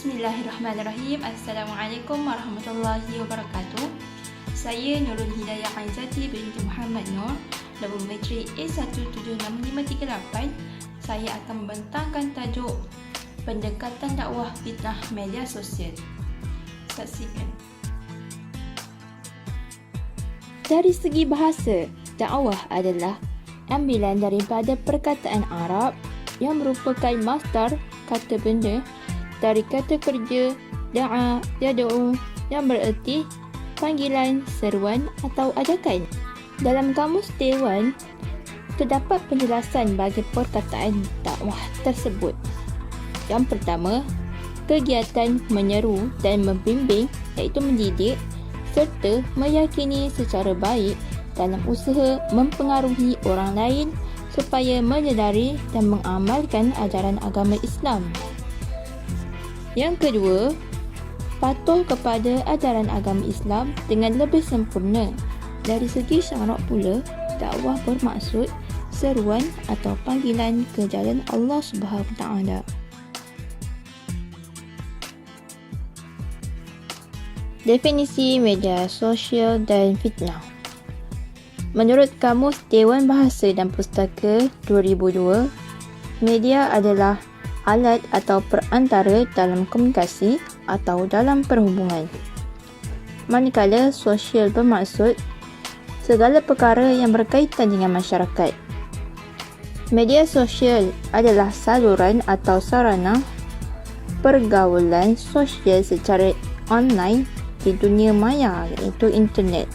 Bismillahirrahmanirrahim. Assalamualaikum warahmatullahi wabarakatuh. Saya Nurul Hidayah Aizati binti Muhammad Nur, laboratori A176538. Saya akan membentangkan tajuk pendekatan dakwah fitnah media sosial. Saksikan. Dari segi bahasa, dakwah adalah ambilan daripada perkataan Arab yang merupakan masdar kata benda dari kata kerja da'a, yad'u yang bererti panggilan, seruan atau ajakan. Dalam kamus Dewan, terdapat penjelasan bagi perkataan dakwah tersebut. Yang pertama, kegiatan menyeru dan membimbing iaitu mendidik serta meyakini secara baik dalam usaha mempengaruhi orang lain supaya menyedari dan mengamalkan ajaran agama Islam. Yang kedua, patuh kepada ajaran agama Islam dengan lebih sempurna. Dari segi syarak pula, dakwah bermaksud seruan atau panggilan ke jalan Allah Subhanahu Wa Taala. Definisi media sosial dan fitnah. Menurut Kamus Dewan Bahasa dan Pustaka 2002, media adalah alat atau perantara dalam komunikasi atau dalam perhubungan. Manakala sosial bermaksud segala perkara yang berkaitan dengan masyarakat. Media sosial adalah saluran atau sarana pergaulan sosial secara online di dunia maya iaitu internet.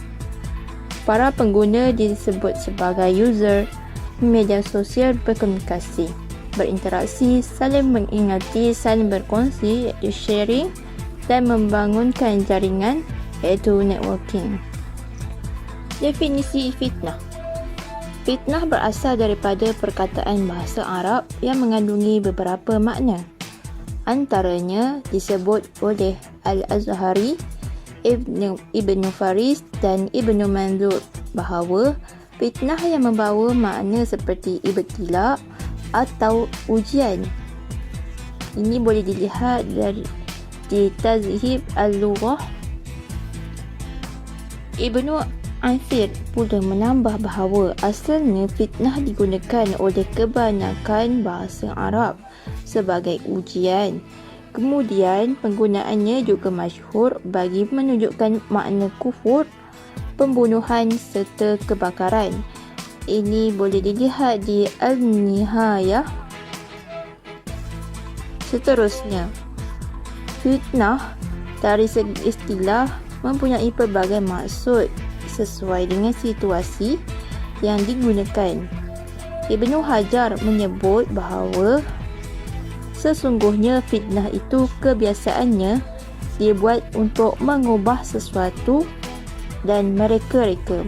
Para pengguna disebut sebagai user media sosial berkomunikasi, berinteraksi, saling mengingati, saling berkongsi iaitu sharing dan membangunkan jaringan iaitu networking. Definisi fitnah. Fitnah berasal daripada perkataan bahasa Arab yang mengandungi beberapa makna. Antaranya disebut oleh Al-Azhari, Ibn Faris dan Ibn Mandur bahawa fitnah yang membawa makna seperti ibtila atau ujian. Ini boleh dilihat di Tazhib Al-Lughah. Ibnu Athir pula menambah bahawa asalnya fitnah digunakan oleh kebanyakan bahasa Arab sebagai ujian. Kemudian penggunaannya juga masyhur bagi menunjukkan makna kufur, pembunuhan serta kebakaran. Ini boleh dilihat di Al-Nihayah. Seterusnya, fitnah dari segi istilah mempunyai pelbagai maksud sesuai dengan situasi yang digunakan. Ibnu Hajar menyebut bahawa sesungguhnya fitnah itu kebiasaannya dibuat untuk mengubah sesuatu dan mereka-reka.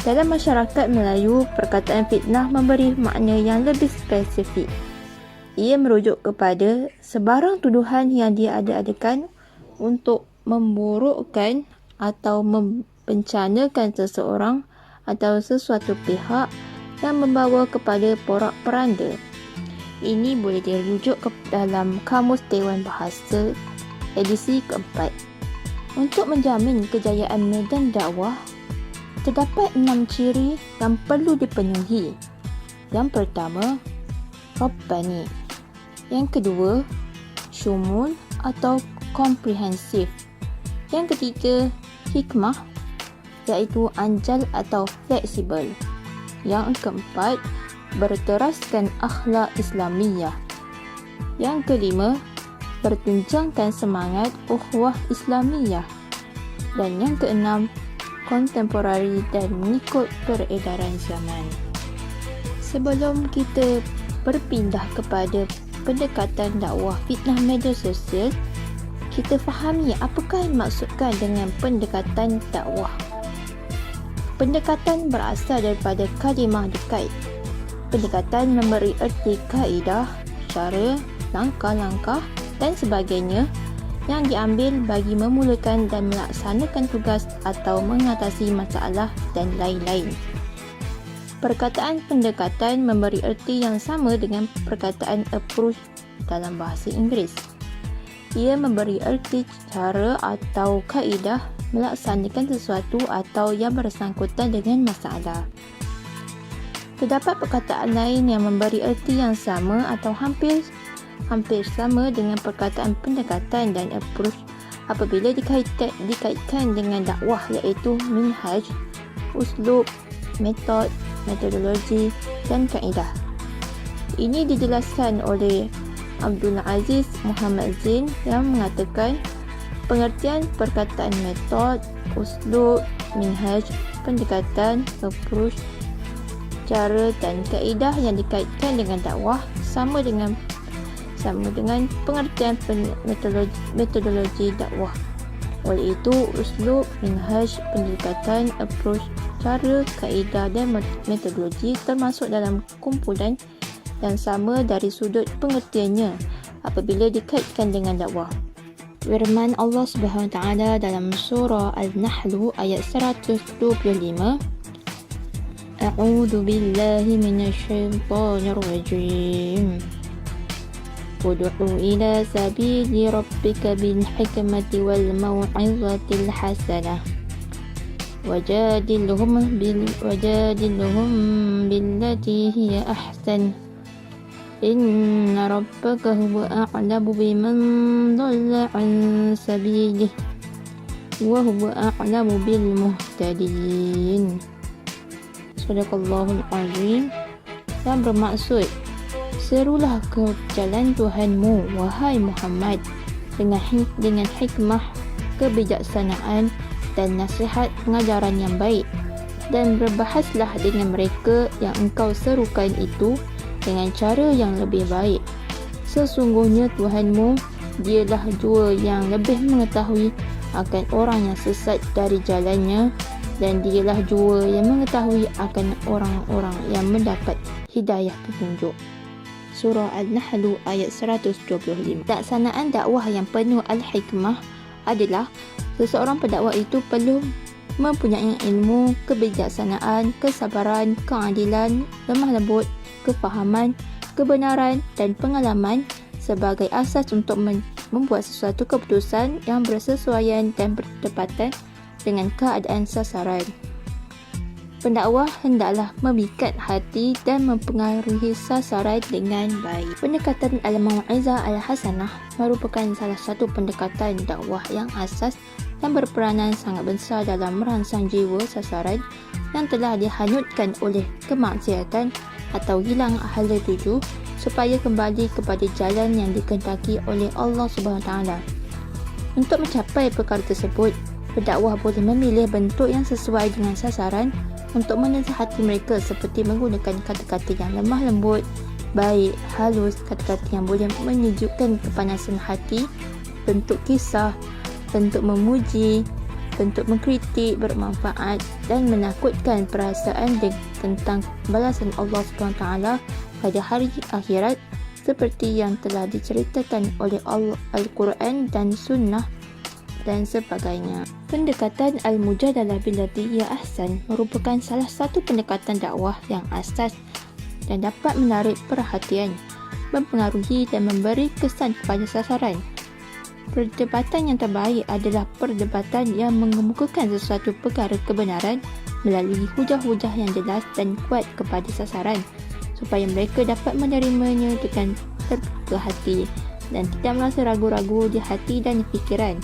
Dalam masyarakat Melayu, perkataan fitnah memberi makna yang lebih spesifik. Ia merujuk kepada sebarang tuduhan yang diada-adakan untuk memburukkan atau membencanakan seseorang atau sesuatu pihak yang membawa kepada porak-poranda. Ini boleh dirujuk ke dalam Kamus Dewan Bahasa edisi keempat. Untuk menjamin kejayaan medan dakwah, terdapat 6 ciri yang perlu dipenuhi. Yang pertama, Rabbani. Yang kedua, Syumul atau komprehensif. Yang ketiga, Hikmah, iaitu anjal atau fleksibel. Yang keempat, berteraskan akhlak Islamiyah. Yang kelima, bertunjangkan semangat ukhuwah Islamiyah. Dan yang keenam, kontemporari dan mengikut peredaran zaman. Sebelum kita berpindah kepada pendekatan dakwah fitnah media sosial, kita fahami apakah yang dimaksudkan dengan pendekatan dakwah. Pendekatan berasal daripada kalimah dekat. Pendekatan memberi erti kaedah, cara, langkah-langkah dan sebagainya yang diambil bagi memulakan dan melaksanakan tugas atau mengatasi masalah dan lain-lain. Perkataan pendekatan memberi erti yang sama dengan perkataan approach dalam bahasa Inggeris. Ia memberi erti cara atau kaedah melaksanakan sesuatu atau yang bersangkutan dengan masalah. Terdapat perkataan lain yang memberi erti yang sama atau hampir sama dengan perkataan pendekatan dan approach apabila dikaitkan dengan dakwah, iaitu minhaj, uslub, metodologi dan kaedah. Ini dijelaskan oleh Abdul Aziz Muhammad Zain yang mengatakan pengertian perkataan metod, uslub, minhaj, pendekatan, approach, cara dan kaedah yang dikaitkan dengan dakwah sama dengan pengertian metodologi dakwah. Oleh itu, uslub, minhaj, pendekatan, approach, cara, kaedah dan metodologi termasuk dalam kumpulan yang sama dari sudut pengertiannya apabila dikaitkan dengan dakwah. Firman Allah Subhanahu Wa Taala dalam surah Al-Nahl ayat 125, A'udzu billahi minasyaitonir rajim. Ud'u ila sabili rabbika bil hikmati wal mau'izatil hasanah. Wajadilhum billati hiya ahsan. Inna rabbaka huwa a'lamu biman dhalla an sabilihi wa huwa a'lamu bil muhtadin. Sadaqallahul azim. Dan bermaksud, serulah ke jalan Tuhanmu, wahai Muhammad, dengan hikmah, kebijaksanaan dan nasihat pengajaran yang baik, dan berbahaslah dengan mereka yang engkau serukan itu dengan cara yang lebih baik. Sesungguhnya Tuhanmu, dialah jua yang lebih mengetahui akan orang yang sesat dari jalannya, dan dialah jua yang mengetahui akan orang-orang yang mendapat hidayah petunjuk. Surah Al-Nahl ayat 125. Pelaksanaan dakwah yang penuh al-hikmah adalah seseorang pendakwah itu perlu mempunyai ilmu, kebijaksanaan, kesabaran, keadilan, lemah lembut, kefahaman, kebenaran dan pengalaman sebagai asas untuk membuat sesuatu keputusan yang bersesuaian dan bertepatan dengan keadaan sasaran. Pendakwah hendaklah memikat hati dan mempengaruhi sasaran dengan baik. Pendekatan al-mau'izah al-hasanah merupakan salah satu pendekatan dakwah yang asas dan berperanan sangat besar dalam merangsang jiwa sasaran yang telah dihanyutkan oleh kemaksiatan atau hilang hala tuju supaya kembali kepada jalan yang dikehendaki oleh Allah Subhanahu Wa Taala. Untuk mencapai perkara tersebut, pendakwah boleh memilih bentuk yang sesuai dengan sasaran untuk menasihati mereka seperti menggunakan kata-kata yang lemah lembut, baik, halus, kata-kata yang boleh menyejukkan kepanasan hati, bentuk kisah, bentuk memuji, bentuk mengkritik bermanfaat dan menakutkan perasaan tentang balasan Allah SWT pada hari akhirat seperti yang telah diceritakan oleh Al-Quran dan Sunnah dan sebagainya. Pendekatan Al-Mujadalah billati hiya ahsan merupakan salah satu pendekatan dakwah yang asas dan dapat menarik perhatian, mempengaruhi dan memberi kesan kepada sasaran. Perdebatan yang terbaik adalah perdebatan yang mengemukakan sesuatu perkara kebenaran melalui hujah-hujah yang jelas dan kuat kepada sasaran supaya mereka dapat menerimanya dengan terbuka hati dan tidak merasa ragu-ragu di hati dan di fikiran.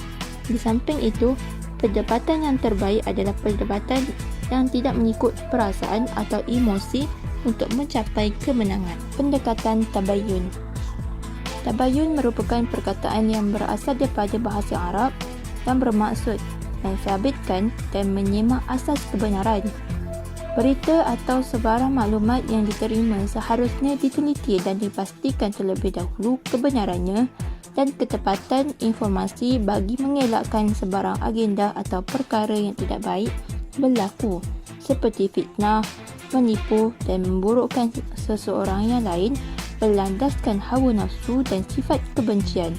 Di samping itu, perdebatan yang terbaik adalah perdebatan yang tidak mengikut perasaan atau emosi untuk mencapai kemenangan. Pendekatan tabayyun. Tabayyun merupakan perkataan yang berasal daripada bahasa Arab yang bermaksud mensabitkan dan menyimak asas kebenaran. Berita atau sebarang maklumat yang diterima seharusnya diteliti dan dipastikan terlebih dahulu kebenarannya dan ketepatan informasi bagi mengelakkan sebarang agenda atau perkara yang tidak baik berlaku seperti fitnah, menipu dan memburukkan seseorang yang lain berlandaskan hawa nafsu dan sifat kebencian.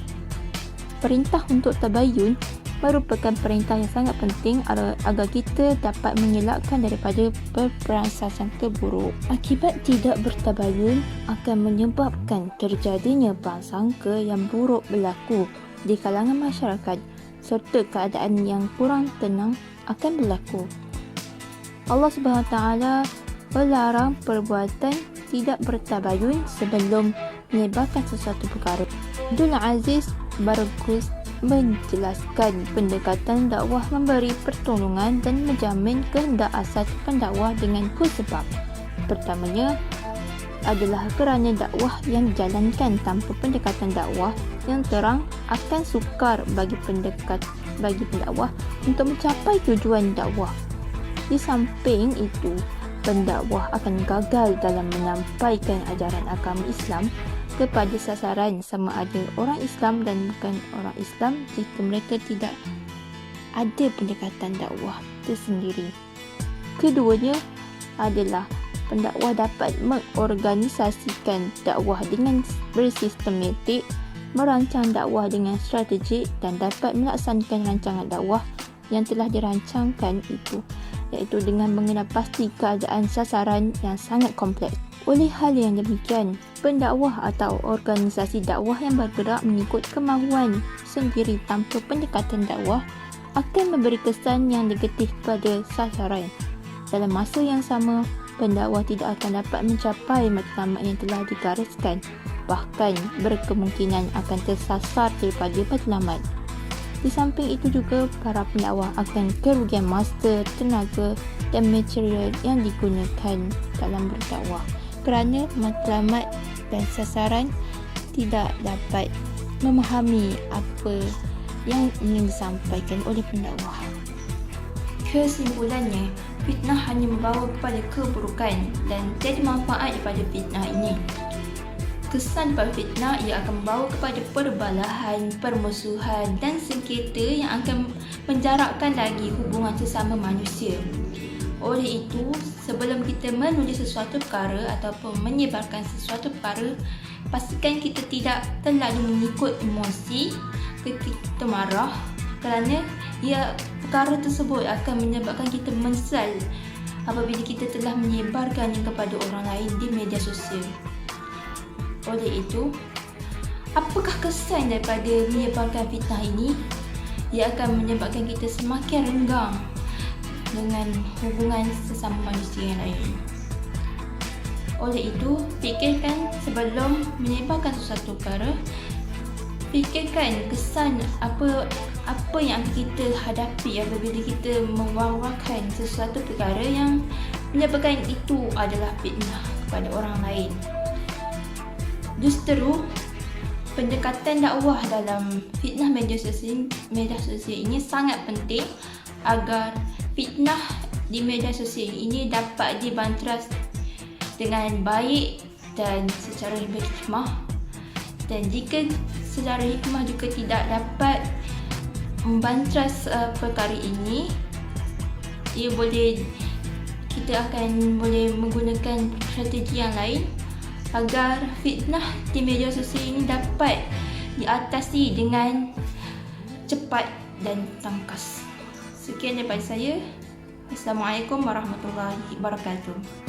Perintah untuk tabayyun merupakan perintah yang sangat penting agar kita dapat mengelakkan daripada berprasangka buruk. Akibat tidak bertabayun akan menyebabkan terjadinya prasangka yang buruk berlaku di kalangan masyarakat serta keadaan yang kurang tenang akan berlaku. Allah SWT melarang perbuatan tidak bertabayun sebelum menyebarkan sesuatu perkara. Abdul Aziz Bargus menjelaskan pendekatan dakwah memberi pertolongan dan menjamin kehendak asas pendakwah dengan dua sebab. Pertamanya adalah kerana dakwah yang dijalankan tanpa pendekatan dakwah yang terang akan sukar bagi pendakwah untuk mencapai tujuan dakwah. Di samping itu, pendakwah akan gagal dalam menyampaikan ajaran agama Islam kepada sasaran sama ada orang Islam dan bukan orang Islam jika mereka tidak ada pendekatan dakwah tersendiri. Keduanya adalah pendakwah dapat mengorganisasikan dakwah dengan bersistematik, merancang dakwah dengan strategik dan dapat melaksanakan rancangan dakwah yang telah dirancangkan itu, iaitu dengan mengenal pasti keadaan sasaran yang sangat kompleks. Oleh hal yang demikian, pendakwah atau organisasi dakwah yang bergerak mengikut kemahuan sendiri tanpa pendekatan dakwah akan memberi kesan yang negatif pada sasaran. Dalam masa yang sama, pendakwah tidak akan dapat mencapai matlamat yang telah digariskan, bahkan berkemungkinan akan tersasar daripada matlamat. Di samping itu juga, para pendakwah akan kerugian masa, tenaga dan material yang digunakan dalam berdakwah kerana matlamat dan sasaran tidak dapat memahami apa yang ingin disampaikan oleh pendakwah. Kesimpulannya, fitnah hanya membawa kepada keburukan dan tiada manfaat daripada fitnah ini. Kesan daripada fitnah ia akan membawa kepada perbalahan, permusuhan dan sengketa yang akan menjarakkan lagi hubungan sesama manusia. Oleh itu, sebelum kita menulis sesuatu perkara ataupun menyebarkan sesuatu perkara, pastikan kita tidak terlalu mengikut emosi ketika kita marah, kerana perkara tersebut akan menyebabkan kita menyesal apabila kita telah menyebarkannya kepada orang lain di media sosial. Oleh itu, apakah kesan daripada menyebarkan fitnah ini? Ia akan menyebabkan kita semakin renggang dengan hubungan sesama manusia yang lain. Oleh itu, fikirkan sebelum menyebarkan sesuatu perkara, fikirkan kesan apa yang kita hadapi apabila kita mewawarkan sesuatu perkara yang menyebabkan itu adalah fitnah kepada orang lain. Justeru, pendekatan dakwah dalam fitnah media sosial ini sangat penting agar fitnah di media sosial ini dapat dibanteras dengan baik dan secara berhikmah. Dan jika secara hikmah juga tidak dapat membanteras perkara ini, kita akan boleh menggunakan strategi yang lain agar fitnah di media sosial ini dapat diatasi dengan cepat dan tangkas. Sekian daripada saya. Assalamualaikum warahmatullahi wabarakatuh.